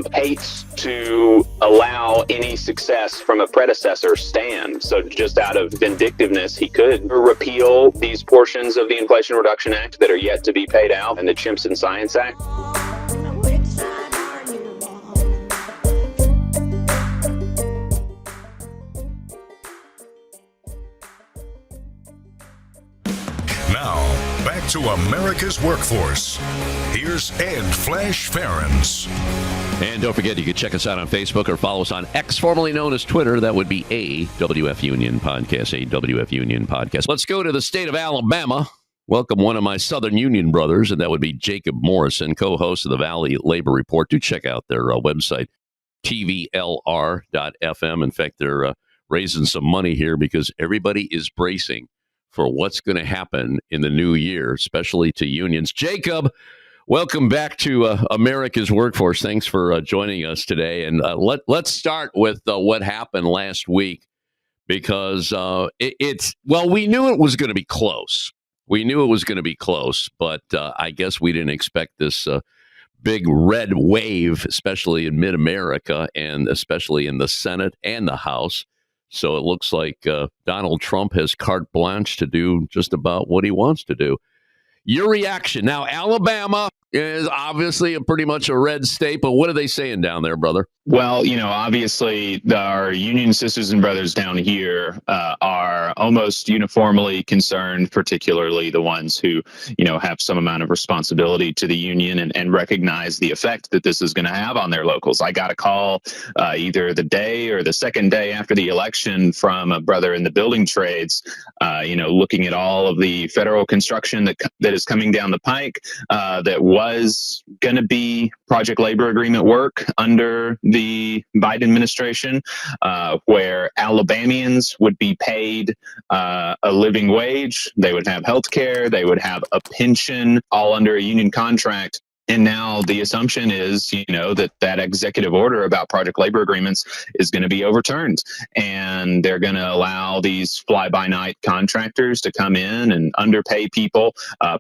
Trump hates to allow any success from a predecessor stand. So just out of vindictiveness, he could repeal these portions of the Inflation Reduction Act that are yet to be paid out and the Chimps and Science Act. Now, back to America's Workforce. Here's Flash Ferenc. And don't forget, you can check us out on Facebook or follow us on X, formerly known as Twitter. That would be AWF Union Podcast, AWF Union Podcast. Let's go to the state of Alabama. Welcome one of my Southern Union brothers, and that would be Jacob Morrison, co-host of the Valley Labor Report. Do check out their website, tvlr.fm. In fact, they're raising some money here because everybody is bracing for what's going to happen in the new year, especially to unions. Jacob, welcome back to America's Workforce. Thanks for joining us today. And let's start with what happened last week, because we knew it was going to be close. We knew it was going to be close, but I guess we didn't expect this big red wave, especially in mid-America and especially in the Senate and the House. So it looks like Donald Trump has carte blanche to do just about what he wants to do. Your reaction. Now, Alabama is obviously pretty much a red state, but what are they saying down there, brother? Well, obviously our union sisters and brothers down here are almost uniformly concerned, particularly the ones who, have some amount of responsibility to the union and recognize the effect that this is going to have on their locals. I got a call either the day or the second day after the election from a brother in the building trades, looking at all of the federal construction that is coming down the pike that was going to be project labor agreement work under the Biden administration, where Alabamians would be paid a living wage. They would have health care. They would have a pension, all under a union contract. And now the assumption is, that executive order about project labor agreements is going to be overturned. And they're going to allow these fly-by-night contractors to come in and underpay people.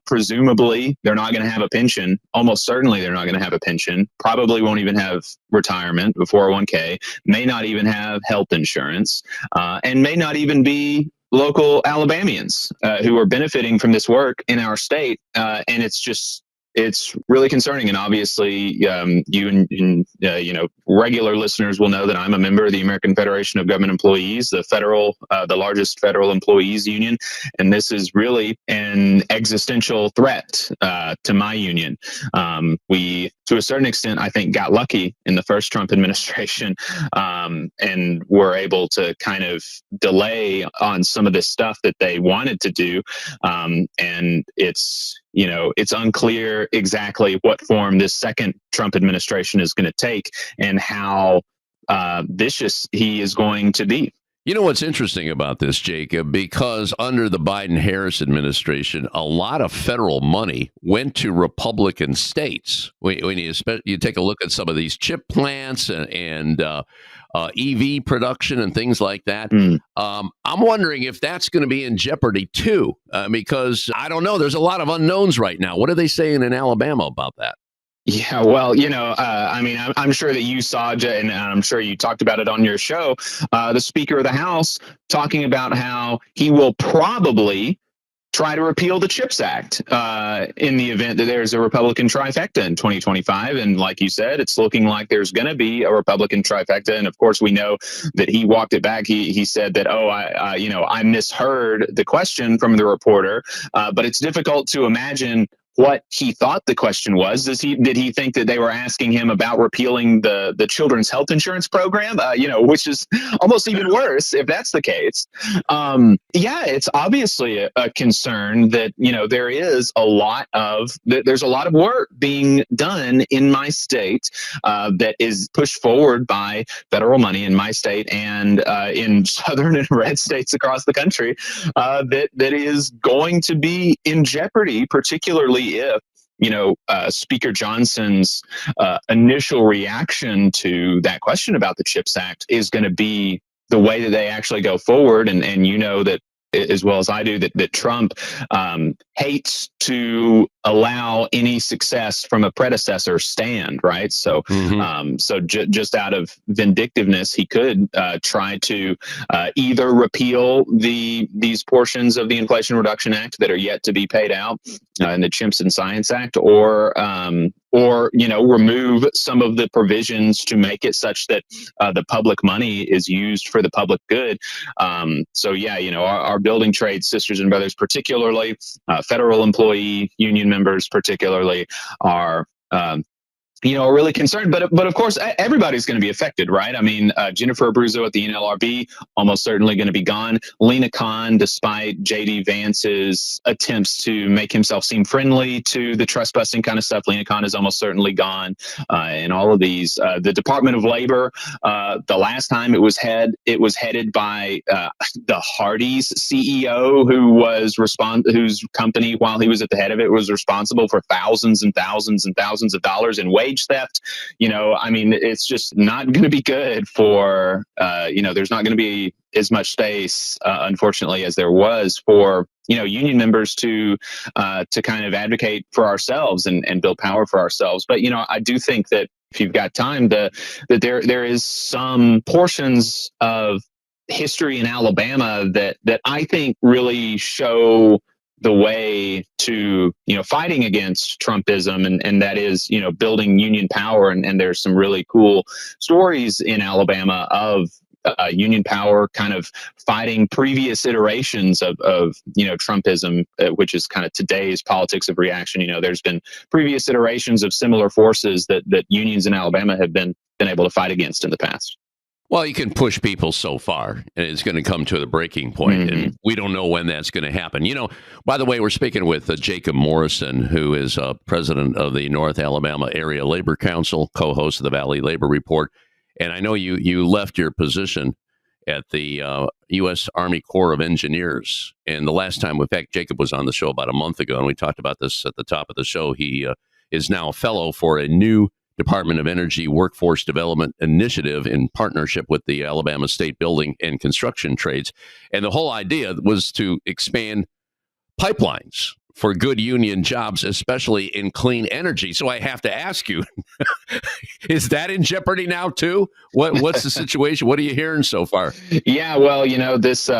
Presumably, they're not going to have a pension. Almost certainly, they're not going to have a pension. Probably won't even have retirement, 401k, may not even have health insurance, and may not even be local Alabamians who are benefiting from this work in our state. And it's really concerning. And obviously, you and regular listeners will know that I'm a member of the American Federation of Government Employees, the largest federal employees union. And this is really an existential threat to my union. We, to a certain extent, I think, got lucky in the first Trump administration and were able to kind of delay on some of this stuff that they wanted to do. And it's unclear exactly what form this second Trump administration is going to take and how vicious he is going to be. You know what's interesting about this, Jacob? Because under the Biden-Harris administration, a lot of federal money went to Republican states. When you take a look at some of these chip plants and EV production and things like that, I'm wondering if that's going to be in jeopardy too, because I don't know. There's a lot of unknowns right now. What are they saying in Alabama about that? Yeah, well, I'm sure that you saw, and I'm sure you talked about it on your show, the Speaker of the House talking about how he will probably try to repeal the CHIPS Act in the event that there's a Republican trifecta in 2025. And like you said, it's looking like there's going to be a Republican trifecta. And of course, we know that he walked it back. He said that, I misheard the question from the reporter, but it's difficult to imagine what he thought the question was. Did he think that they were asking him about repealing the children's health insurance program? Which is almost even worse if that's the case. It's obviously a concern that there's a lot of work being done in my state that is pushed forward by federal money in my state and in southern and red states across the country that is going to be in jeopardy, particularly if Speaker Johnson's initial reaction to that question about the CHIPS Act is going to be the way that they actually go forward. And that as well as I do that Trump hates to allow any success from a predecessor stand, right? So, just out of vindictiveness, he could try to either repeal these portions of the Inflation Reduction Act that are yet to be paid out in the Chimps and Science Act, or remove some of the provisions to make it such that the public money is used for the public good. Our building trade sisters and brothers, particularly federal employee union members, particularly, are really concerned. But of course, everybody's going to be affected, right? I mean, Jennifer Abruzzo at the NLRB, almost certainly going to be gone. Lena Khan, despite J.D. Vance's attempts to make himself seem friendly to the trust busting kind of stuff, Lena Khan is almost certainly gone. And all of these, the Department of Labor, the last time it was headed by the Hardee's CEO, whose company, while he was at the head of it, was responsible for thousands and thousands and thousands of dollars in wage theft. It's just not going to be good for, there's not going to be as much space, unfortunately, as there was for, union members to kind of advocate for ourselves and build power for ourselves. But, I do think that if you've got time, that there is some portions of history in Alabama that I think really show the way to, fighting against Trumpism, and that is, building union power. And there's some really cool stories in Alabama of union power kind of fighting previous iterations of Trumpism, which is kind of today's politics of reaction. There's been previous iterations of similar forces that unions in Alabama have been able to fight against in the past. Well, you can push people so far, and it's going to come to the breaking point, and we don't know when that's going to happen. By the way, we're speaking with Jacob Morrison, who is president of the North Alabama Area Labor Council, co-host of the Valley Labor Report. And I know you left your position at the U.S. Army Corps of Engineers. And the last time, in fact, Jacob was on the show about a month ago, and we talked about this at the top of the show. He is now a fellow for a new Department of Energy Workforce Development Initiative in partnership with the Alabama State Building and Construction Trades. And the whole idea was to expand pipelines for good union jobs, especially in clean energy. So I have to ask you, is that in jeopardy now too? What's the situation? What are you hearing so far? Yeah, well, this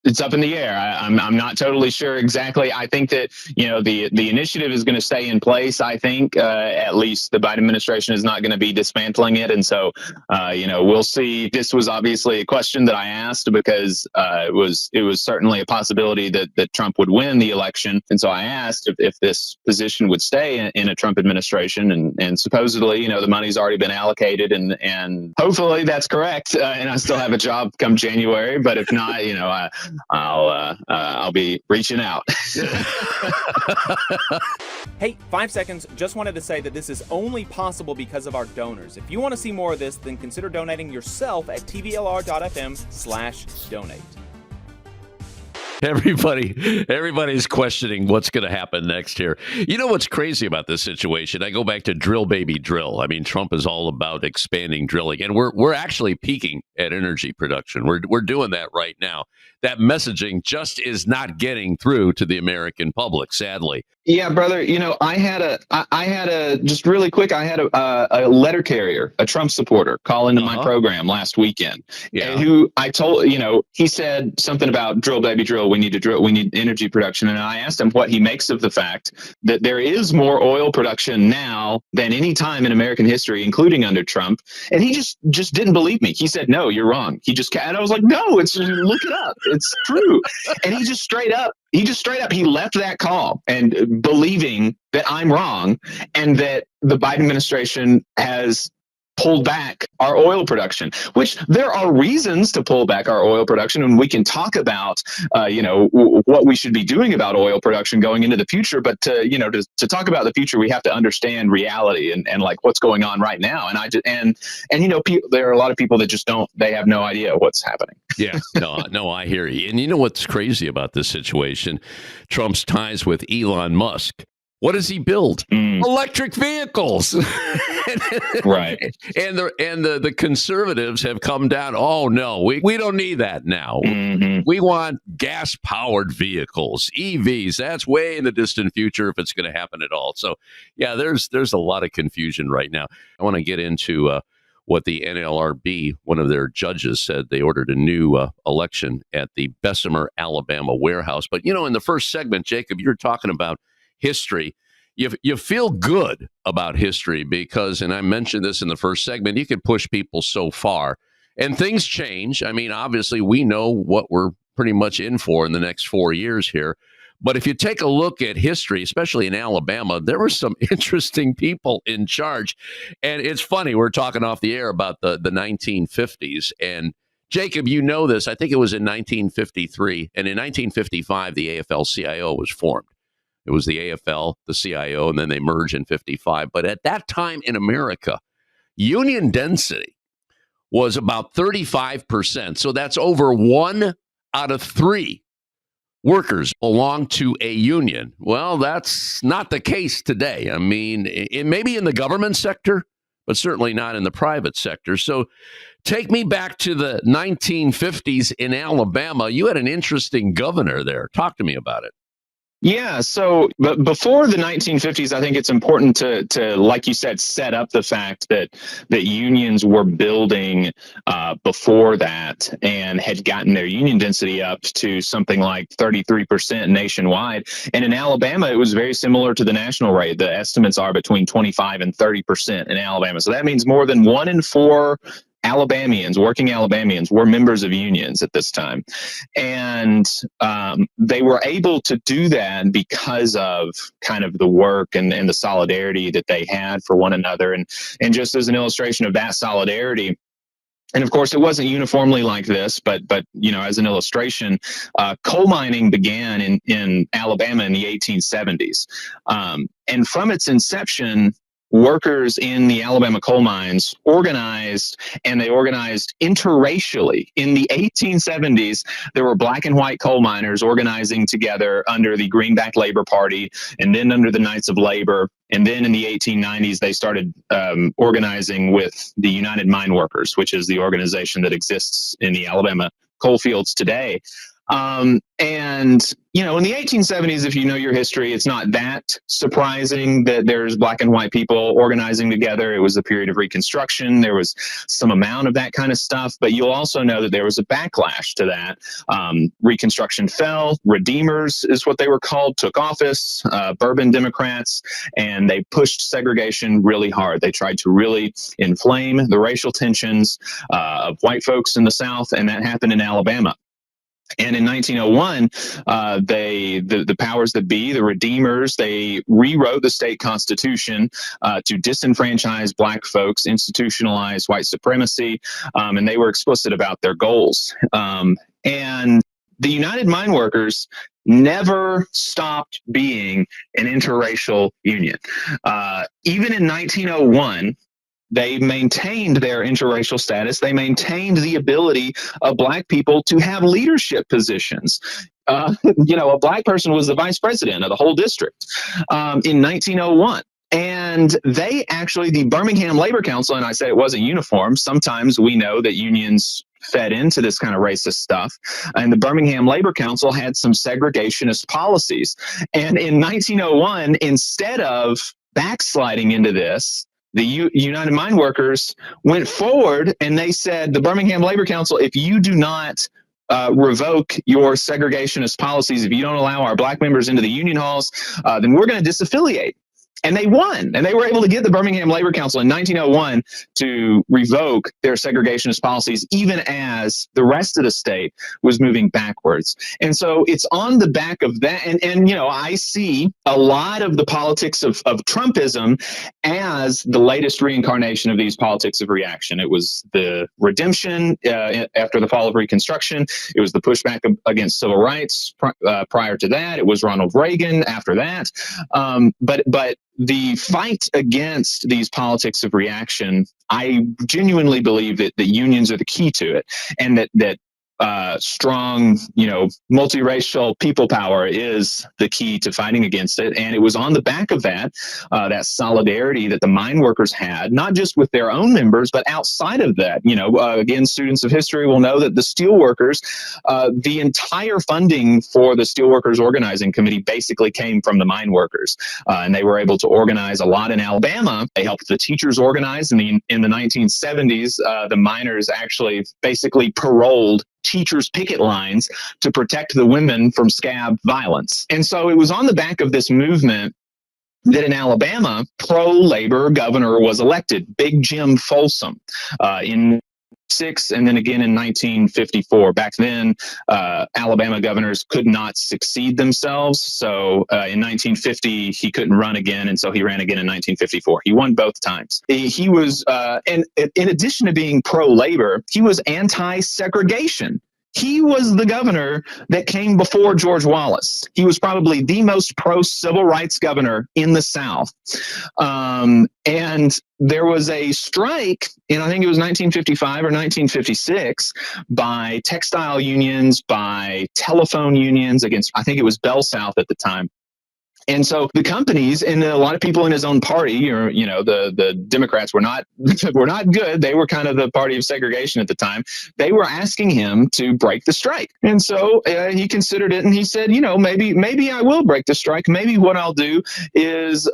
it's up in the air. I'm not totally sure exactly. I think that the initiative is going to stay in place. I think at least the Biden administration is not going to be dismantling it, and so we'll see. This was obviously a question that I asked because it was certainly a possibility that Trump would win the election, and so I asked if this position would stay in a Trump administration, and supposedly the money's already been allocated, and hopefully that's correct, and I still have a job come January. But if not, I'll be reaching out. Hey, 5 seconds. Just wanted to say that this is only possible because of our donors. If you want to see more of this, then consider donating yourself at tvlr.fm/donate. Everybody's questioning what's going to happen next here. You know what's crazy about this situation? I go back to drill, baby, drill. I mean, Trump is all about expanding drilling, and we're actually peaking at energy production. We're doing that right now. That messaging just is not getting through to the American public, sadly. Yeah, brother. I had a just really quick. I had a letter carrier, a Trump supporter, call into my program last weekend. Yeah. Who I told, he said something about drill, baby, drill. We need to drill. We need energy production. And I asked him what he makes of the fact that there is more oil production now than any time in American history, including under Trump. And he just didn't believe me. He said, "No, you're wrong." And I was like, "No, look it up. It's true." And he straight up, he left that call and believing that I'm wrong and that the Biden administration has pulled back our oil production, which there are reasons to pull back our oil production. And we can talk about, what we should be doing about oil production going into the future. But to talk about the future, we have to understand reality and like what's going on right now. And there are a lot of people that they have no idea what's happening. Yeah, no, I hear you. And you know what's crazy about this situation? Trump's ties with Elon Musk. What does he build? Electric vehicles. Right. And the conservatives have come down. Oh, no, we don't need that now. Mm-hmm. We want gas-powered vehicles, EVs. That's way in the distant future if it's going to happen at all. So, yeah, there's a lot of confusion right now. I want to get into what the NLRB, one of their judges, said. They ordered a new election at the Bessemer, Alabama warehouse. But, in the first segment, Jacob, you were talking about history. You feel good about history because, and I mentioned this in the first segment, you can push people so far and things change. I mean, obviously, we know what we're pretty much in for in the next 4 years here. But if you take a look at history, especially in Alabama, there were some interesting people in charge. And it's funny, we're talking off the air about the 1950s. And Jacob, you know this. I think it was in 1953. And in 1955, the AFL-CIO was formed. It was the AFL, the CIO, and then they merged in 55. But at that time in America, union density was about 35%. So that's over 1 out of 3 workers belong to a union. Well, that's not the case today. I mean, it may be in the government sector, but certainly not in the private sector. So take me back to the 1950s in Alabama. You had an interesting governor there. Talk to me about it. Yeah. So, but before the 1950s, I think it's important to, like you said, set up the fact that unions were building before that and had gotten their union density up to something like 33% nationwide. And in Alabama, it was very similar to the national rate. The estimates are between 25 and 30% in Alabama. So that means more than 1 in 4 working Alabamians were members of unions at this time. And they were able to do that because of kind of the work and the solidarity that they had for one another. And just as an illustration of that solidarity, and of course, it wasn't uniformly like this, but as an illustration, coal mining began in Alabama in the 1870s. And from its inception, workers in the Alabama coal mines organized, and they organized interracially. In the 1870s, there were black and white coal miners organizing together under the Greenback Labor Party, and then under the Knights of Labor. And then in the 1890s, they started organizing with the United Mine Workers, which is the organization that exists in the Alabama coal fields today. And, in the 1870s, if you know your history, it's not that surprising that there's black and white people organizing together. It was a period of Reconstruction. There was some amount of that kind of stuff, but you'll also know that there was a backlash to that. Reconstruction fell. Redeemers is what they were called, took office, Bourbon Democrats, and they pushed segregation really hard. They tried to really inflame the racial tensions of white folks in the South, and that happened in Alabama. And in 1901, the powers that be, the Redeemers, they rewrote the state constitution to disenfranchise black folks, institutionalize white supremacy, and they were explicit about their goals. And the United Mine Workers never stopped being an interracial union. Even in 1901, they maintained their interracial status. They maintained the ability of black people to have leadership positions. A black person was the vice president of the whole district in 1901. And the Birmingham Labor Council, and I said it wasn't uniform. Sometimes we know that unions fed into this kind of racist stuff. And the Birmingham Labor Council had some segregationist policies. And in 1901, instead of backsliding into this, the United Mine Workers went forward and they said, the Birmingham Labor Council, if you do not revoke your segregationist policies, if you don't allow our black members into the union halls, then we're going to disaffiliate. And they won, and they were able to get the Birmingham Labor Council in 1901 to revoke their segregationist policies, even as the rest of the state was moving backwards. And so it's on the back of that. And I see a lot of the politics of Trumpism as the latest reincarnation of these politics of reaction. It was the redemption after the fall of Reconstruction. It was the pushback against civil rights prior to that. It was Ronald Reagan after that. But the fight against these politics of reaction, I genuinely believe that the unions are the key to it, and that strong, multiracial people power is the key to fighting against it. And it was on the back of that solidarity that the mine workers had, not just with their own members, but outside of that. Again, students of history will know that the steelworkers, the entire funding for the Steelworkers Organizing Committee basically came from the mine workers. And they were able to organize a lot in Alabama. They helped the teachers organize. In the 1970s, the miners actually basically paroled teachers' picket lines to protect the women from scab violence. And so it was on the back of this movement that in Alabama, pro-labor governor was elected, Big Jim Folsom, in 6 and then again in 1954. Back then, Alabama governors could not succeed themselves. So in 1950, he couldn't run again. And so he ran again in 1954. He won both times. He was, and in addition to being pro-labor, he was anti-segregation. He was the governor that came before George Wallace. He was probably the most pro-civil rights governor in the South. And there was a strike in, I think it was 1955 or 1956, by textile unions, by telephone unions against, I think it was Bell South at the time. And so the companies and a lot of people in his own party, or the Democrats were not good. They were kind of the party of segregation at the time. They were asking him to break the strike, and so he considered it, and he said, maybe I will break the strike. Maybe what I'll do is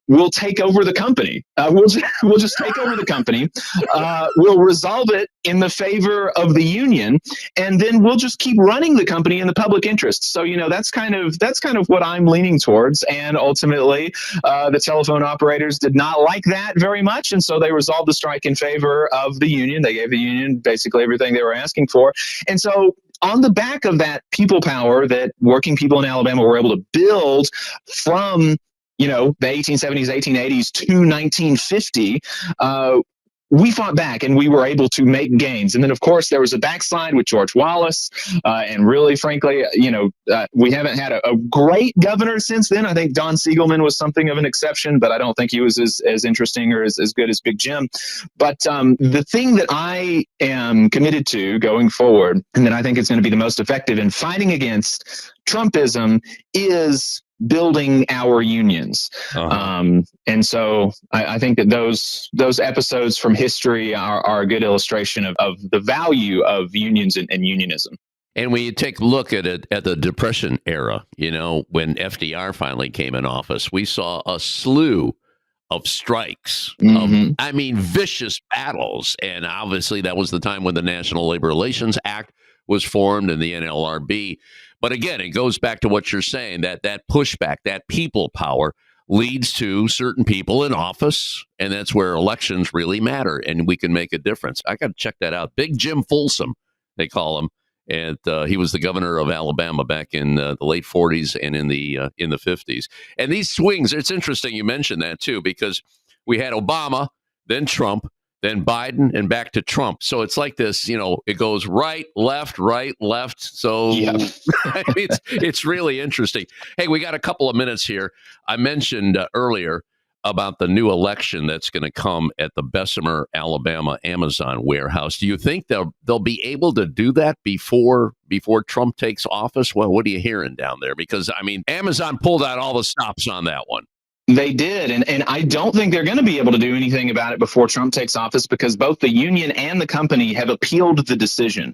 we'll take over the company. We'll just take over the company. We'll resolve it in the favor of the union, and then we'll just keep running the company in the public interest. So that's kind of what I'm leaning towards. And ultimately, the telephone operators did not like that very much, and so they resolved the strike in favor of the union. They gave the union basically everything they were asking for, and so on the back of that people power that working people in Alabama were able to build from the 1870s, 1880s to 1950, we fought back and we were able to make gains. And then, of course, there was a backslide with George Wallace. And really, frankly, we haven't had a great governor since then. I think Don Siegelman was something of an exception, but I don't think he was as interesting or as good as Big Jim. But the thing that I am committed to going forward, and that I think is going to be the most effective in fighting against Trumpism, is building our unions. And so I think that those episodes from history are a good illustration of the value of unions and unionism. And when you take a look at it at the Depression era, when FDR finally came in office, we saw a slew of strikes, vicious battles. And obviously that was the time when the National Labor Relations Act was formed and the NLRB. But again, it goes back to what you're saying, that pushback, that people power leads to certain people in office, and that's where elections really matter, and we can make a difference. I got to check that out. Big Jim Folsom, they call him, and he was the governor of Alabama back in the late 40s and in the 50s. And these swings, it's interesting you mentioned that too, because we had Obama, then Trump, then Biden, and back to Trump. So it's like this, it goes right, left. So it's really interesting. Hey, we got a couple of minutes here. I mentioned earlier about the new election that's going to come at the Bessemer, Alabama Amazon warehouse. Do you think they'll be able to do that before Trump takes office? Well, what are you hearing down there? Because, Amazon pulled out all the stops on that one. They did, and I don't think they're going to be able to do anything about it before Trump takes office, because both the union and the company have appealed the decision,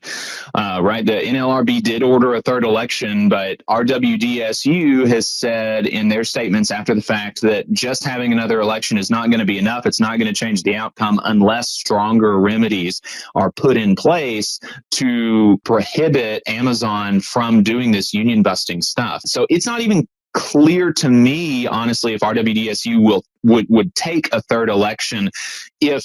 right? The NLRB did order a third election, but RWDSU has said in their statements after the fact that just having another election is not going to be enough. It's not going to change the outcome unless stronger remedies are put in place to prohibit Amazon from doing this union busting stuff. So it's not even clear to me, honestly, if RWDSU would take a third election if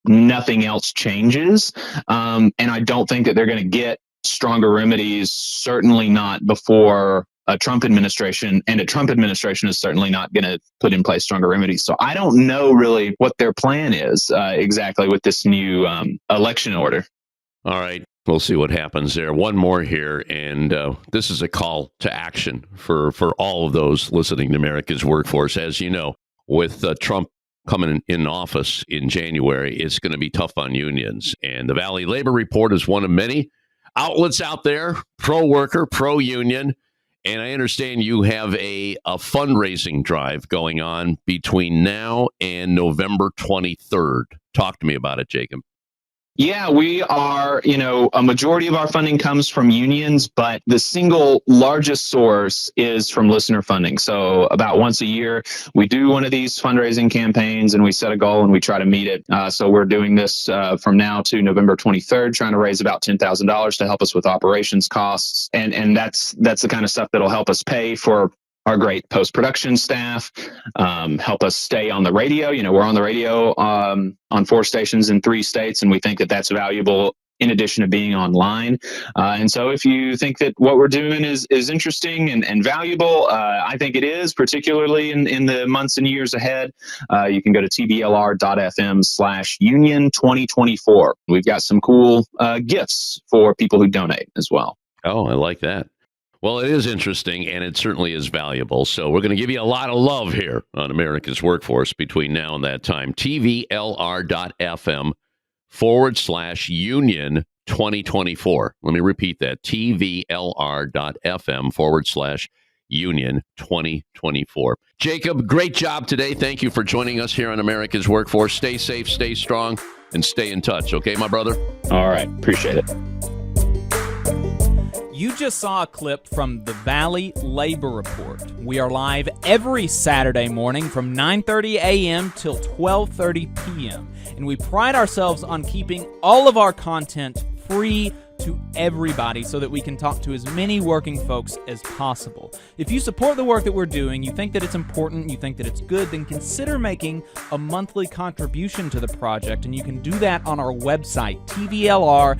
nothing else changes. And I don't think that they're going to get stronger remedies, certainly not before a Trump administration, and a Trump administration is certainly not going to put in place stronger remedies. So I don't know really what their plan is exactly with this new election order. All right. We'll see what happens there. One more here, and this is a call to action for all of those listening to America's Workforce. As you know, with Trump coming in office in January, it's going to be tough on unions. And the Valley Labor Report is one of many outlets out there, pro-worker, pro-union, and I understand you have a fundraising drive going on between now and November 23rd. Talk to me about it, Jacob. Yeah, we are, a majority of our funding comes from unions, but the single largest source is from listener funding. So about once a year, we do one of these fundraising campaigns and we set a goal and we try to meet it. So we're doing this from now to November 23rd, trying to raise about $10,000 to help us with operations costs. And that's the kind of stuff that'll help us pay for our great post-production staff, help us stay on the radio. We're on the radio on 4 stations in 3 states, and we think that that's valuable in addition to being online. And so if you think that what we're doing is interesting and valuable, I think it is, particularly in the months and years ahead. You can go to tblr.fm/union 2024. We've got some cool gifts for people who donate as well. Oh, I like that. Well, it is interesting, and it certainly is valuable. So we're going to give you a lot of love here on America's Workforce between now and that time. tvlr.fm/union 2024. Let me repeat that. tvlr.fm/union 2024. Jacob, great job today. Thank you for joining us here on America's Workforce. Stay safe, stay strong, and stay in touch. Okay, my brother? All right. Appreciate it. You just saw a clip from the Valley Labor Report. We are live every Saturday morning from 9:30 a.m. till 12:30 p.m. And we pride ourselves on keeping all of our content free to everybody so that we can talk to as many working folks as possible. If you support the work that we're doing, you think that it's important, you think that it's good, then consider making a monthly contribution to the project. And you can do that on our website, tvlr.fm.